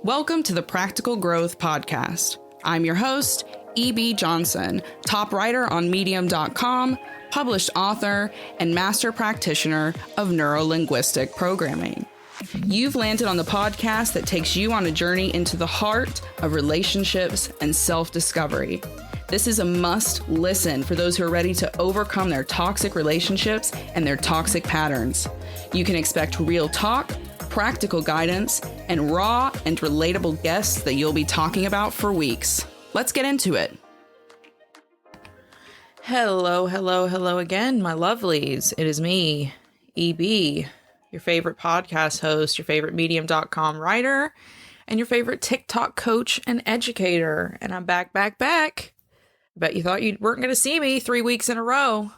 Welcome to the Practical Growth Podcast. I'm your host, E.B. Johnson, top writer on Medium.com, published author, and master practitioner of neuro-linguistic programming. You've landed on the podcast that takes you on a journey into the heart of relationships and self-discovery. This is a must listen for those who are ready to overcome their toxic relationships and their toxic patterns. You can expect real talk, practical guidance, and raw and relatable guests that you'll be talking about for weeks. Let's get into it. Hello again, my lovelies. It is me, EB, your favorite podcast host, your favorite Medium.com writer, and your favorite TikTok coach and educator. And I'm back. Bet you thought you weren't going to see me 3 weeks in a row.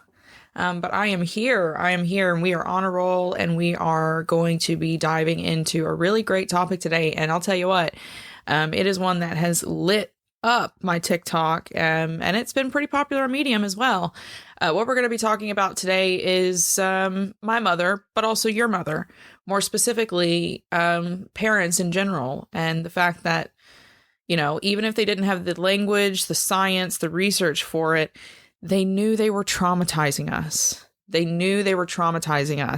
But I am here, and we are on a roll, and we are going to be diving into a really great topic today. And I'll tell you what, it is one that has lit up my TikTok, and it's been pretty popular on Medium as well. What we're going to be talking about today is my mother, but also your mother, more specifically, parents in general, and the fact that, you know, even if they didn't have the language, the science, the research for it, they knew they were traumatizing us.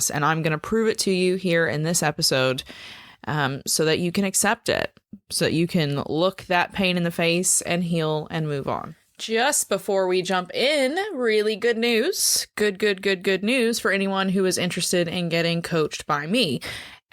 And I'm going to prove it to you here in this episode so that you can accept it, so that you can look that pain in the face and heal and move on. Just before we jump in, really good news. Good news for anyone who is interested in getting coached by me.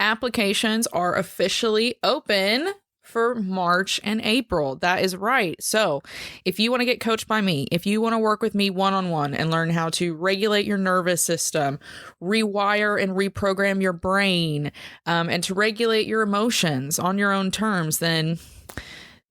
Applications are officially open for March and April. That is right. So if you want to get coached by me, if you want to work with me one-on-one and learn how to regulate your nervous system, rewire and reprogram your brain, and to regulate your emotions on your own terms, then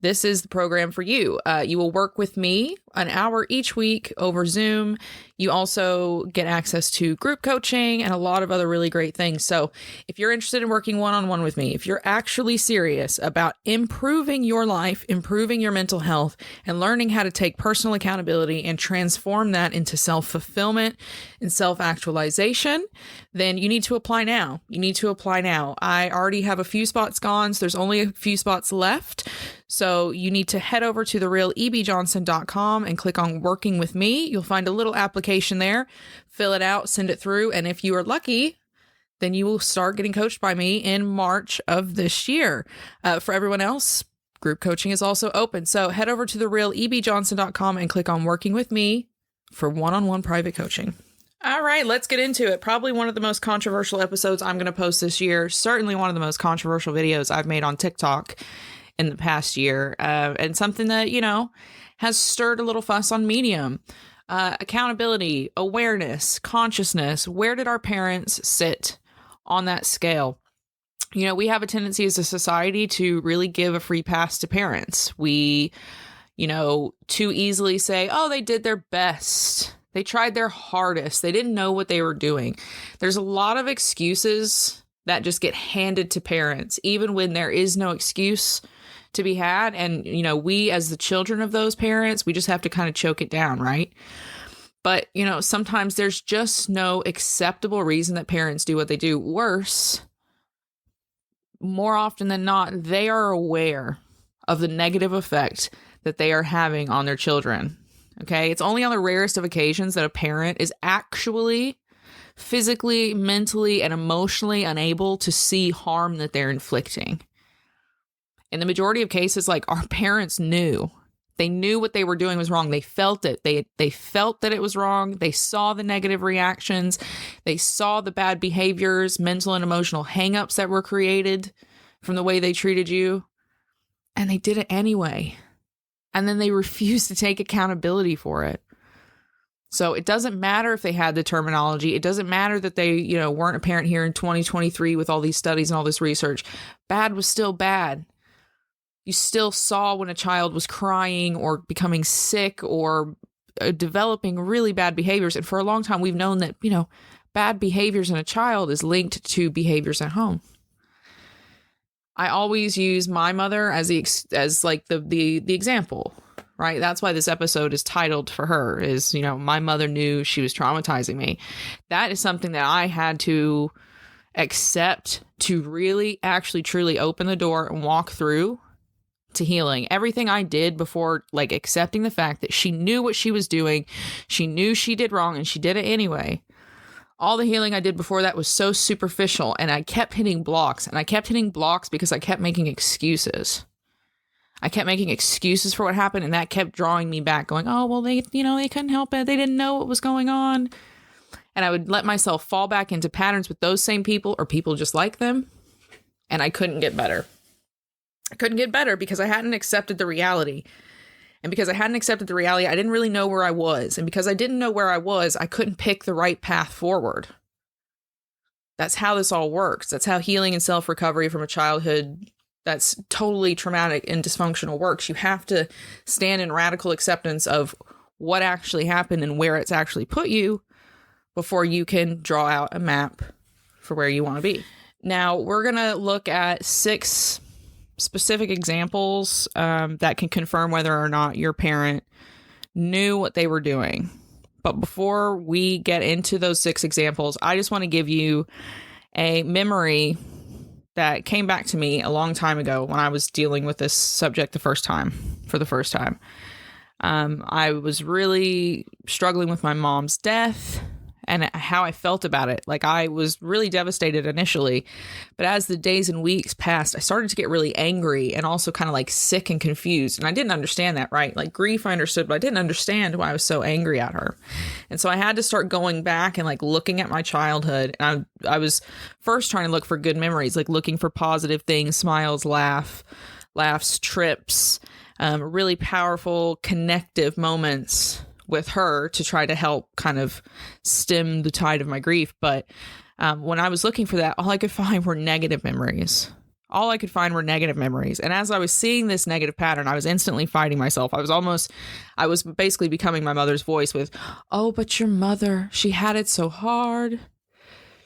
this is the program for you. You will work with me an hour each week over Zoom. You also get access to group coaching and a lot of other really great things. So if you're interested in working one-on-one with me, if you're actually serious about improving your life, improving your mental health, and learning how to take personal accountability and transform that into self-fulfillment and self-actualization, then you need to apply now. I already have a few spots gone, so there's only a few spots left. So you need to head over to therealebjohnson.com and click on working with me. You'll find a little application there, fill it out, send it through. And if you are lucky, then you will start getting coached by me in March of this year. For everyone else, group coaching is also open. So head over to therealebjohnson.com and click on working with me for one-on-one private coaching. All right, let's get into it. Probably one of the most controversial episodes I'm going to post this year. Certainly one of the most controversial videos I've made on TikTok in the past year, and something that, you know, has stirred a little fuss on Medium. Accountability, awareness, consciousness. Where did our parents sit on that scale? You know, we have a tendency as a society to really give a free pass to parents. We, you know, too easily say, oh, they did their best. They tried their hardest. They didn't know what they were doing. There's a lot of excuses that just get handed to parents, even when there is no excuse to be had. And, you know, we as the children of those parents, we just have to kind of choke it down, right? But, you know, sometimes there's just no acceptable reason that parents do what they do. Worse, more often than not, they are aware of the negative effect that they are having on their children. Okay, it's only on the rarest of occasions that a parent is actually physically, mentally, and emotionally unable to see harm that they're inflicting. In the majority of cases, like, our parents knew. They knew what they were doing was wrong. They felt it. They felt that it was wrong. They saw the negative reactions. They saw the bad behaviors, mental and emotional hangups that were created from the way they treated you. And they did it anyway. And then they refused to take accountability for it. So it doesn't matter if they had the terminology. It doesn't matter that they, you know, weren't a parent here in 2023 with all these studies and all this research. Bad was still bad. You still saw when a child was crying or becoming sick or developing really bad behaviors. And for a long time, we've known that, you know, bad behaviors in a child is linked to behaviors at home. I always use my mother as the example, right? That's why this episode is titled for her is, you know, my mother knew she was traumatizing me. That is something that I had to except to really actually truly open the door and walk through to healing. Everything I did before, like accepting the fact that she knew what she was doing, she knew she did wrong and she did it anyway. All the healing I did before that was so superficial, and I kept hitting blocks, and I kept hitting blocks because I kept making excuses. I kept making excuses for what happened, and that kept drawing me back, going, oh, well, they couldn't help it. They didn't know what was going on. And I would let myself fall back into patterns with those same people or people just like them. And I couldn't get better. I couldn't get better because I hadn't accepted the reality. And because I hadn't accepted the reality, I didn't really know where I was. And because I didn't know where I was, I couldn't pick the right path forward. That's how this all works. That's how healing and self-recovery from a childhood that's totally traumatic and dysfunctional works. You have to stand in radical acceptance of what actually happened and where it's actually put you before you can draw out a map for where you want to be. Now, we're going to look at 6 specific examples that can confirm whether or not your parent knew what they were doing. But before we get into those 6 examples, I just want to give you a memory that came back to me a long time ago when I was dealing with this subject for the first time. I was really struggling with my mom's death and how I felt about it. Like, I was really devastated initially, but as the days and weeks passed, I started to get really angry and also kind of like sick and confused. And I didn't understand that, right? Like, grief I understood, but I didn't understand why I was so angry at her. And so I had to start going back and like looking at my childhood. And I was first trying to look for good memories, like looking for positive things, smiles, laughs, trips, really powerful, connective moments with her to try to help kind of stem the tide of my grief. But when I was looking for that, all I could find were negative memories. And as I was seeing this negative pattern, I was instantly fighting myself. I was basically becoming my mother's voice with, oh, but your mother, she had it so hard.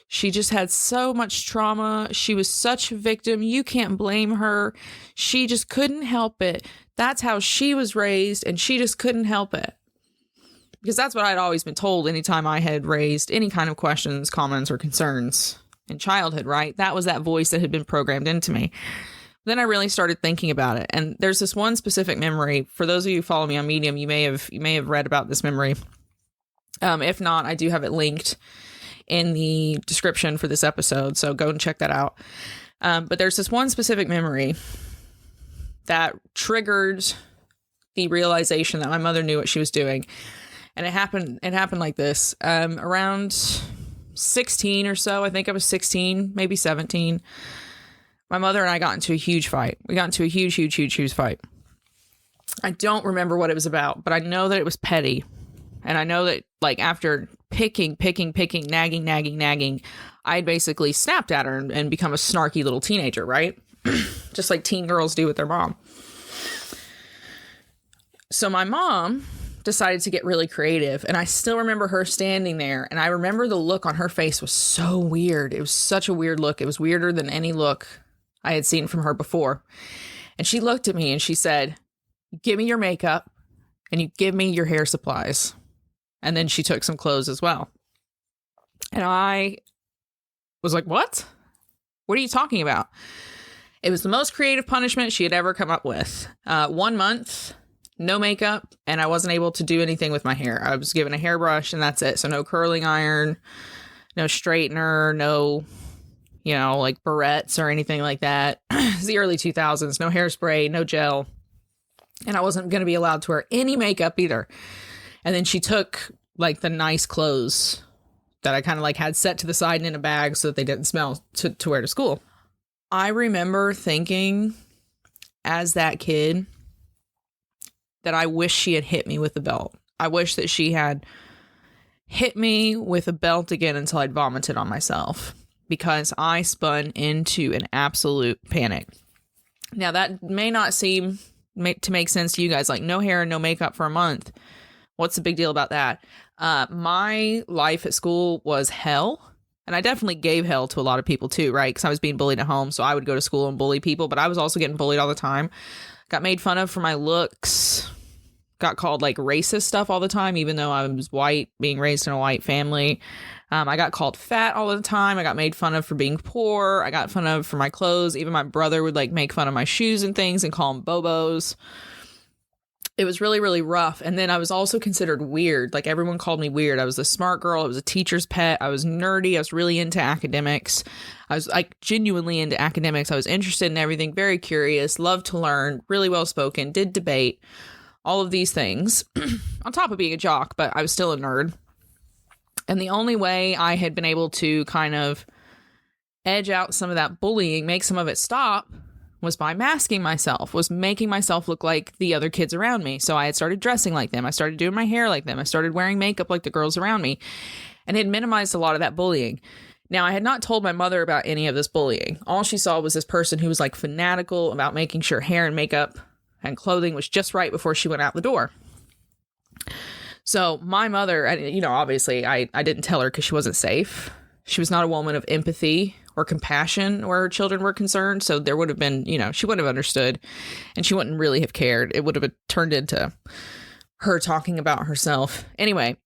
She just had so much trauma. She was such a victim. You can't blame her. She just couldn't help it. That's how she was raised, and she just couldn't help it. Because that's what I'd always been told anytime I had raised any kind of questions, comments, or concerns in childhood, right? That was that voice that had been programmed into me. Then I really started thinking about it. And there's this one specific memory. For those of you who follow me on Medium, you may have read about this memory. If not, I do have it linked in the description for this episode. So go and check that out. But there's this one specific memory that triggered the realization that my mother knew what she was doing. And it happened like this. Around 16 or so, I think I was 16, maybe 17. My mother and I got into a huge fight. We got into a huge fight. I don't remember what it was about, but I know that it was petty. And I know that, like, after picking, nagging, I basically snapped at her and become a snarky little teenager, right? Just like teen girls do with their mom. So my mom decided to get really creative, and I still remember her standing there, and I remember the look on her face was so weird. It was such a weird look. It was weirder than any look I had seen from her before. And she looked at me and she said, give me your makeup and you give me your hair supplies. And then she took some clothes as well. And I was like, what are you talking about? It was the most creative punishment she had ever come up with. 1 month, no makeup, and I wasn't able to do anything with my hair. I was given a hairbrush and that's it. So no curling iron, no straightener, no, like barrettes or anything like that. It's the early 2000s, no hairspray, no gel. And I wasn't going to be allowed to wear any makeup either. And then she took like the nice clothes that I kind of like had set to the side and in a bag so that they didn't smell to wear to school. I remember thinking as that kid that I wish she had hit me with a belt. I wish that she had hit me with a belt again until I'd vomited on myself, because I spun into an absolute panic. Now, that may not seem to make sense to you guys, like no hair and no makeup for a month. What's the big deal about that? My life at school was hell. And I definitely gave hell to a lot of people too, right? Because I was being bullied at home. So I would go to school and bully people, but I was also getting bullied all the time. Got made fun of for my looks. got called like racist stuff all the time, even though I was white, being raised in a white family. I got called fat all the time. I got made fun of for being poor. I got fun of for my clothes. Even my brother would like make fun of my shoes and things and call them bobos. It was really, really rough. And then I was also considered weird. Like everyone called me weird. I was the smart girl. I was a teacher's pet. I was nerdy. I was really into academics. I was like genuinely into academics. I was interested in everything, very curious, loved to learn, really well spoken, did debate, all of these things on top of being a jock, but I was still a nerd. And the only way I had been able to kind of edge out some of that bullying, make some of it stop, was by masking myself, was making myself look like the other kids around me. So I had started dressing like them. I started doing my hair like them. I started wearing makeup like the girls around me, and it minimized a lot of that bullying. Now, I had not told my mother about any of this bullying. All she saw was this person who was like fanatical about making sure hair and makeup and clothing was just right before she went out the door. So my mother, obviously I didn't tell her because she wasn't safe. She was not a woman of empathy or compassion where her children were concerned. So there would have been, she wouldn't have understood, and she wouldn't really have cared. It would have turned into her talking about herself. Anyway,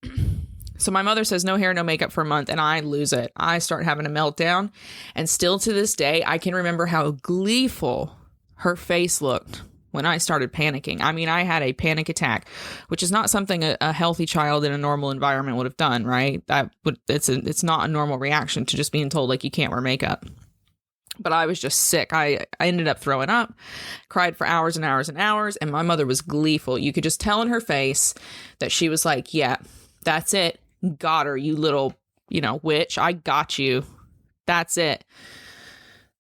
so my mother says no hair, no makeup for a month, and I lose it. I start having a meltdown. And still to this day, I can remember how gleeful her face looked when I started panicking. I mean, I had a panic attack, which is not something a healthy child in a normal environment would have done, right? It's not a normal reaction to just being told like you can't wear makeup. But I was just sick. I ended up throwing up, cried for hours and hours and hours, and my mother was gleeful. You could just tell in her face that she was like, yeah, that's it. Got her, you little, witch. I got you. That's it.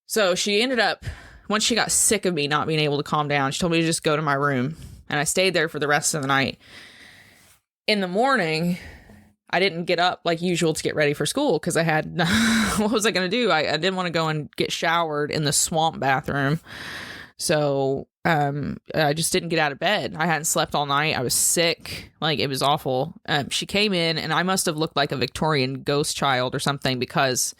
So she ended up, once she got sick of me not being able to calm down, she told me to just go to my room. And I stayed there for the rest of the night. In the morning, I didn't get up like usual to get ready for school because I had, what was I going to do? I didn't want to go and get showered in the swamp bathroom. So I just didn't get out of bed. I hadn't slept all night. I was sick. Like, it was awful. She came in, and I must have looked like a Victorian ghost child or something, because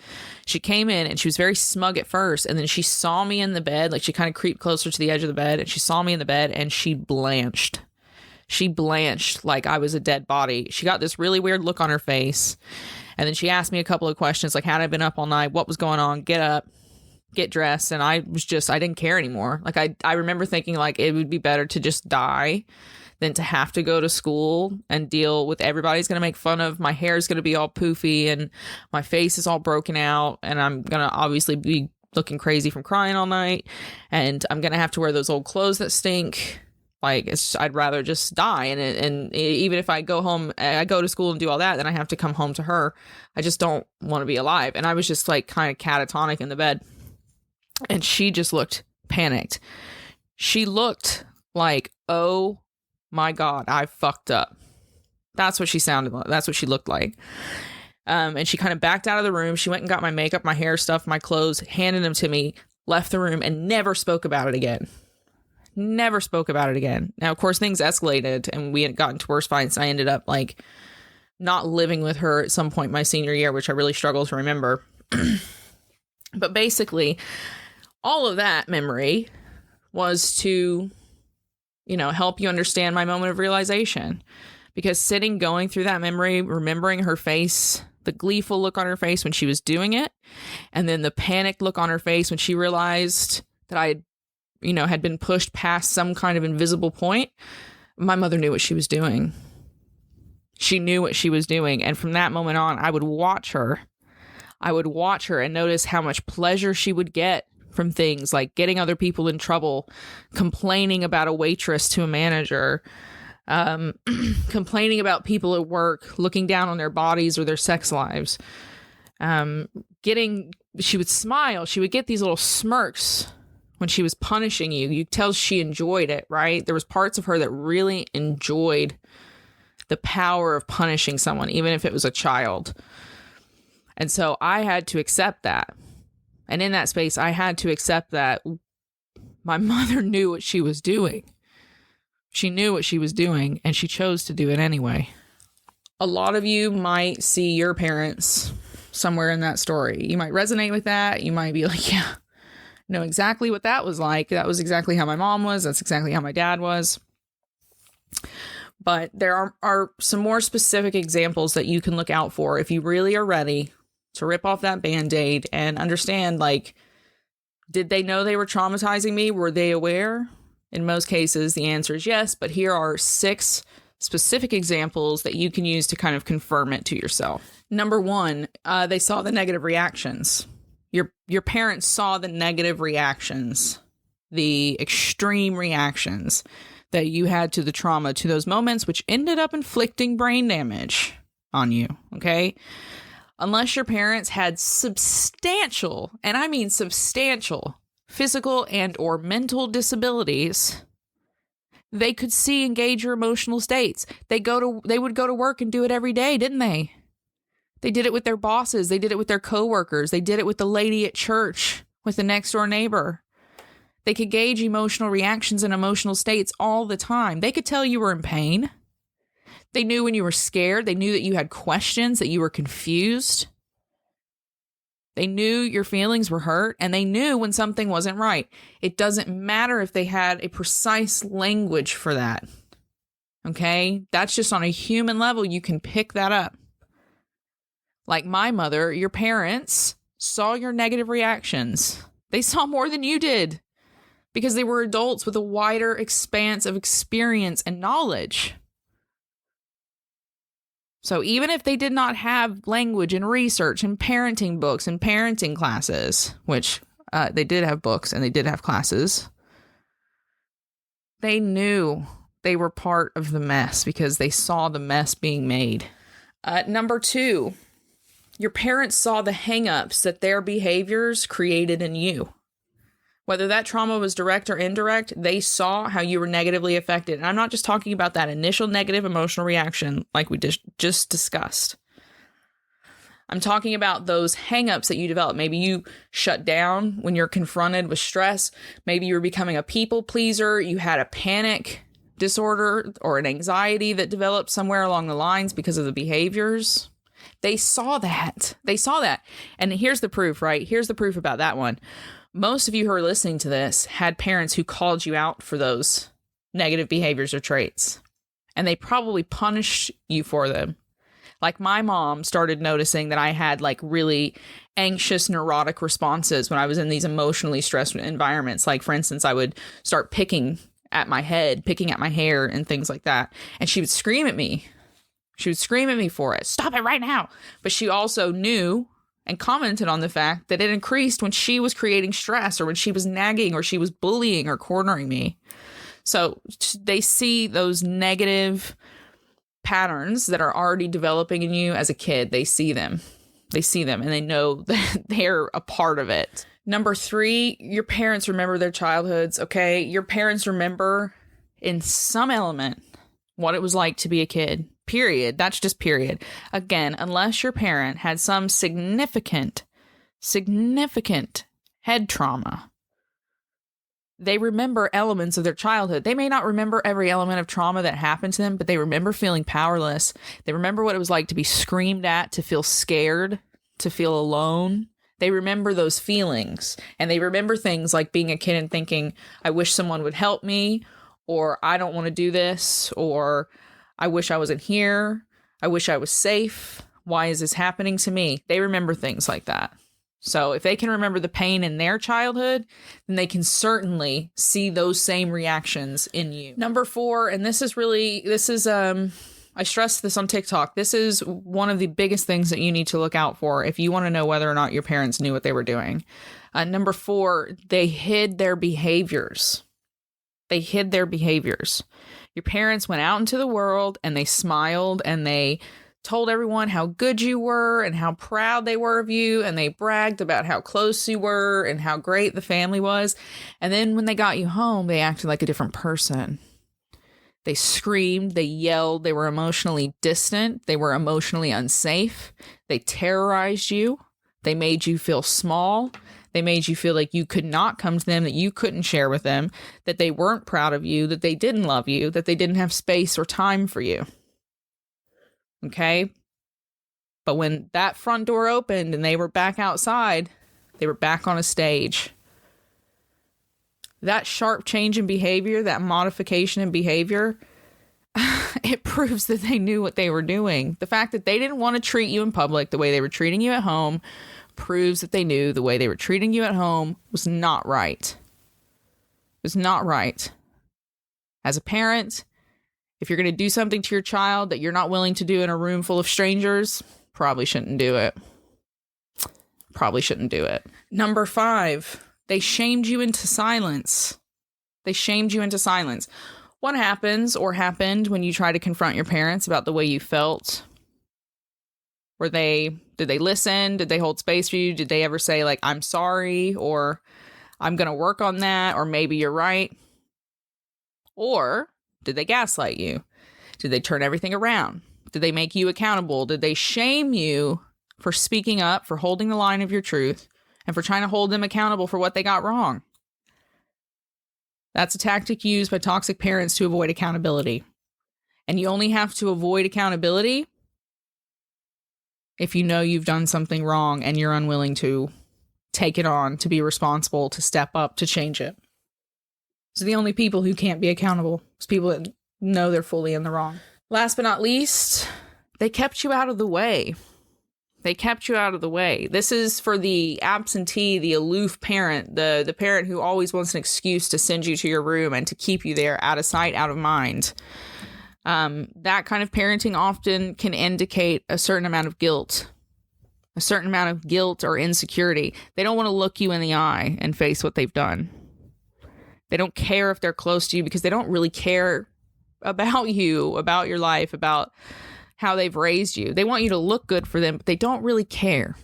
she came in and she was very smug at first. And then she saw me in the bed. Like, she kind of creeped closer to the edge of the bed, and she saw me in the bed, and she blanched. She blanched like I was a dead body. She got this really weird look on her face. And then she asked me a couple of questions, like, had I been up all night? What was going on? Get up. Get dressed. And I didn't care anymore. Like, I remember thinking like it would be better to just die than to have to go to school and deal with everybody's going to make fun of my hair is going to be all poofy and my face is all broken out, and I'm going to obviously be looking crazy from crying all night, and I'm going to have to wear those old clothes that stink. Like, I'd rather just die. And even if I go home, I go to school and do all that, then I have to come home to her. I just don't want to be alive. And I was just like kind of catatonic in the bed. And she just looked panicked. She looked like, oh my God, I fucked up. That's what she sounded like. That's what she looked like. And she kind of backed out of the room. She went and got my makeup, my hair stuff, my clothes, handed them to me, left the room, and never spoke about it again. Never spoke about it again. Now, of course, things escalated and we had gotten to worse fights. I ended up like not living with her at some point my senior year, which I really struggle to remember. But basically, all of that memory was to, help you understand my moment of realization. Because going through that memory, remembering her face, the gleeful look on her face when she was doing it, and then the panicked look on her face when she realized that I had been pushed past some kind of invisible point, my mother knew what she was doing. She knew what she was doing. And from that moment on, I would watch her. And notice how much pleasure she would get from things like getting other people in trouble, complaining about a waitress to a manager, complaining about people at work, looking down on their bodies or their sex lives. She would smile. She would get these little smirks when she was punishing you. You could tell she enjoyed it, right? There was parts of her that really enjoyed the power of punishing someone, even if it was a child. And so I had to accept that. And in that space, I had to accept that my mother knew what she was doing. She knew what she was doing, and she chose to do it anyway. A lot of you might see your parents somewhere in that story. You might resonate with that. You might be like, yeah, know exactly what that was like. That was exactly how my mom was. That's exactly how my dad was. But there are some more specific examples that you can look out for if you really are ready to rip off that Band-Aid and understand, like, did they know they were traumatizing me? Were they aware? In most cases, the answer is yes, but here are 6 specific examples that you can use to kind of confirm it to yourself. Number 1, they saw the negative reactions. Your parents saw the negative reactions, the extreme reactions that you had to the trauma, to those moments, which ended up inflicting brain damage on you, okay? Unless your parents had substantial, and I mean substantial, physical and or mental disabilities, they could see and gauge your emotional states. They would go to work and do it every day, didn't they? They did it with their bosses. They did it with their coworkers. They did it with the lady at church, with the next door neighbor. They could gauge emotional reactions and emotional states all the time. They could tell you were in pain. They knew when you were scared. They knew that you had questions, that you were confused. They knew your feelings were hurt, and they knew when something wasn't right. It doesn't matter if they had a precise language for that. Okay? That's just on a human level. You can pick that up. Like my mother, your parents saw your negative reactions. They saw more than you did because they were adults with a wider expanse of experience and knowledge. So even if they did not have language and research and parenting books and parenting classes, which they did have books and they did have classes, they knew they were part of the mess because they saw the mess being made. Number 2, your parents saw the hang-ups that their behaviors created in you. Whether that trauma was direct or indirect, they saw how you were negatively affected. And I'm not just talking about that initial negative emotional reaction like we just discussed. I'm talking about those hang-ups that you develop. Maybe you shut down when you're confronted with stress. Maybe you were becoming a people pleaser. You had a panic disorder or an anxiety that developed somewhere along the lines because of the behaviors. They saw that. They saw that. And here's the proof, right? Here's the proof about that one. Most of you who are listening to this had parents who called you out for those negative behaviors or traits, and they probably punished you for them. Like my mom started noticing that I had like really anxious, neurotic responses when I was in these emotionally stressed environments. Like, for instance, I would start picking at my head, picking at my hair and things like that. And she would scream at me. She would scream at me for it. Stop it right now. But she also knew and commented on the fact that it increased when she was creating stress or when she was nagging or she was bullying or cornering me. So they see those negative patterns that are already developing in you as a kid. They see them. They see them and they know that they're a part of it. Number 3, your parents remember their childhoods, okay? Your parents remember in some element what it was like to be a kid. Period. That's just period. Again, unless your parent had some significant head trauma, they remember elements of their childhood. They may not remember every element of trauma that happened to them, but they remember feeling powerless. They remember what it was like to be screamed at, to feel scared, to feel alone. They remember those feelings, and they remember things like being a kid and thinking, I wish someone would help me, or I don't want to do this, or I wish I wasn't here. I wish I was safe. Why is this happening to me? They remember things like that. So if they can remember the pain in their childhood, then they can certainly see those same reactions in you. Number 4, and this is I stress this on TikTok. This is one of the biggest things that you need to look out for if you want to know whether or not your parents knew what they were doing. Number 4, they hid their behaviors. They hid their behaviors. Your parents went out into the world and they smiled and they told everyone how good you were and how proud they were of you. And they bragged about how close you were and how great the family was. And then when they got you home, they acted like a different person. They screamed, they yelled, they were emotionally distant. They were emotionally unsafe. They terrorized you. They made you feel small. They made you feel like you could not come to them, that you couldn't share with them, that they weren't proud of you, that they didn't love you, that they didn't have space or time for you. Okay? But when that front door opened and they were back outside, they were back on a stage. That sharp change in behavior, that modification in behavior, it proves that they knew what they were doing. The fact that they didn't want to treat you in public the way they were treating you at home proves that they knew the way they were treating you at home was not right. It was not right. As a parent, if you're going to do something to your child that you're not willing to do in a room full of strangers, probably shouldn't do it. Probably shouldn't do it. Number 5, they shamed you into silence. They shamed you into silence. What happens or happened when you try to confront your parents about the way you felt? Did they listen? Did they hold space for you? Did they ever say, like, I'm sorry, or I'm going to work on that, or maybe you're right? Or did they gaslight you? Did they turn everything around? Did they make you accountable? Did they shame you for speaking up, for holding the line of your truth, and for trying to hold them accountable for what they got wrong? That's a tactic used by toxic parents to avoid accountability. And you only have to avoid accountability if you know you've done something wrong and you're unwilling to take it on, to be responsible, to step up, to change it. So the only people who can't be accountable is people that know they're fully in the wrong. Last but not least, they kept you out of the way. They kept you out of the way. This is for the absentee, the aloof parent, the parent who always wants an excuse to send you to your room and to keep you there, out of sight, out of mind. That kind of parenting often can indicate a certain amount of guilt or insecurity. They don't want to look you in the eye and face what they've done. They don't care if they're close to you because they don't really care about you, about your life, about how they've raised you. They want you to look good for them, but they don't really care.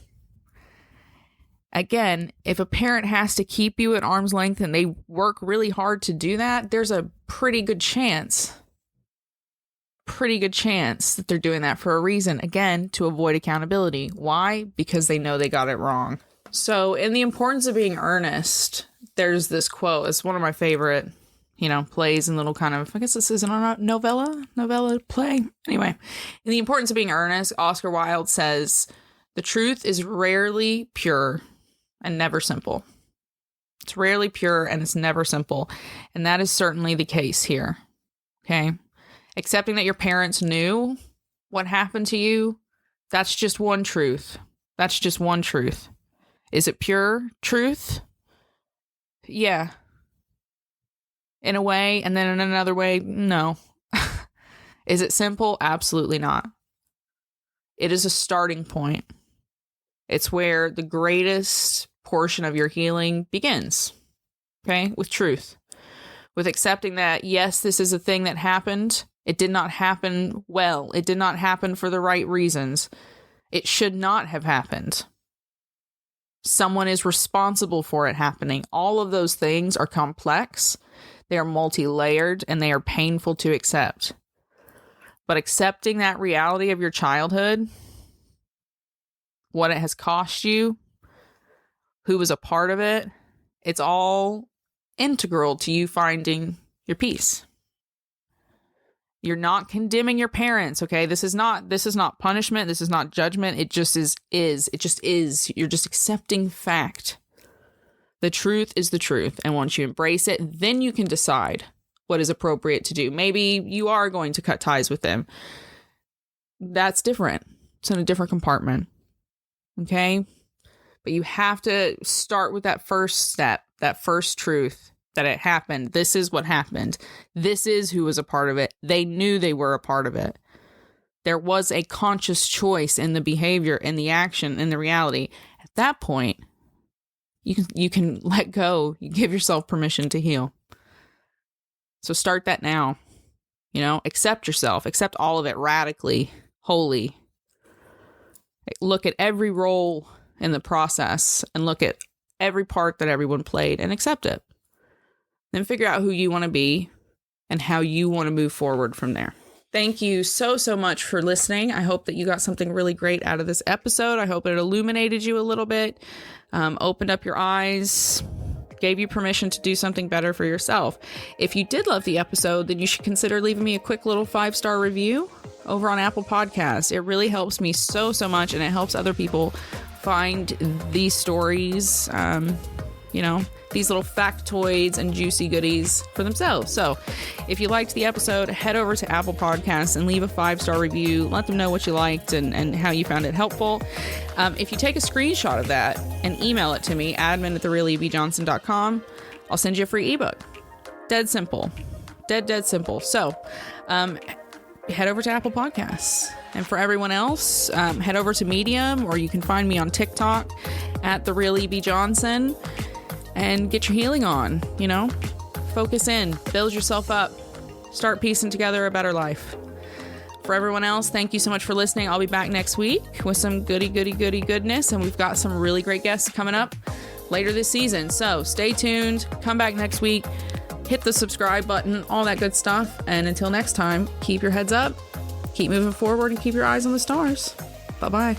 Again, if a parent has to keep you at arm's length and they work really hard to do that, there's a pretty good chance that they're doing that for a reason. Again, to avoid accountability. Why? Because they know they got it wrong. So in The Importance of Being Earnest, there's this quote. It's one of my favorite, plays and little kind of, I guess this isn't a novella play. Anyway, in The Importance of Being Earnest, Oscar Wilde says, "The truth is rarely pure and never simple." It's rarely pure and it's never simple. And that is certainly the case here. Okay? Accepting that your parents knew what happened to you, that's just one truth. That's just one truth. Is it pure truth? Yeah. In a way, and then in another way, no. Is it simple? Absolutely not. It is a starting point. It's where the greatest portion of your healing begins. Okay? With truth. With accepting that, yes, this is a thing that happened. It did not happen well. It did not happen for the right reasons. It should not have happened. Someone is responsible for it happening. All of those things are complex. They are multi-layered and they are painful to accept. But accepting that reality of your childhood, what it has cost you, who was a part of it, it's all integral to you finding your peace. You're not condemning your parents, okay? This is not punishment. This is not judgment. It just is. It just is. You're just accepting fact. The truth is the truth. And once you embrace it, then you can decide what is appropriate to do. Maybe you are going to cut ties with them. That's different. It's in a different compartment. Okay? But you have to start with that first step, that first truth. That it happened. This is what happened. This is who was a part of it. They knew they were a part of it. There was a conscious choice in the behavior, in the action, in the reality. At that point, you can let go. You give yourself permission to heal. So start that now. Accept yourself. Accept all of it radically, wholly. Look at every role in the process and look at every part that everyone played and accept it. Then figure out who you want to be and how you want to move forward from there. Thank you so much for listening. I hope that you got something really great out of this episode. I hope it illuminated you a little bit, opened up your eyes, gave you permission to do something better for yourself. If you did love the episode, then you should consider leaving me a quick little 5-star review over on Apple Podcasts. It really helps me so much, and it helps other people find these stories, these little factoids and juicy goodies for themselves. So if you liked the episode, head over to Apple Podcasts and leave a 5-star review. Let them know what you liked and how you found it helpful. If you take a screenshot of that and email it to me, admin@therealebjohnson.com, I'll send you a free ebook. Dead simple. Dead simple. So head over to Apple Podcasts. And for everyone else, head over to Medium, or you can find me on TikTok @TheRealEBJohnson, and get your healing on. Focus in, build yourself up, start piecing together a better life. For everyone else, thank you so much for listening. I'll be back next week with some goody goodness, and we've got some really great guests coming up later this season. So stay tuned, come back next week, hit the subscribe button, all that good stuff. And until next time, keep your heads up, keep moving forward, and keep your eyes on the stars. Bye-bye.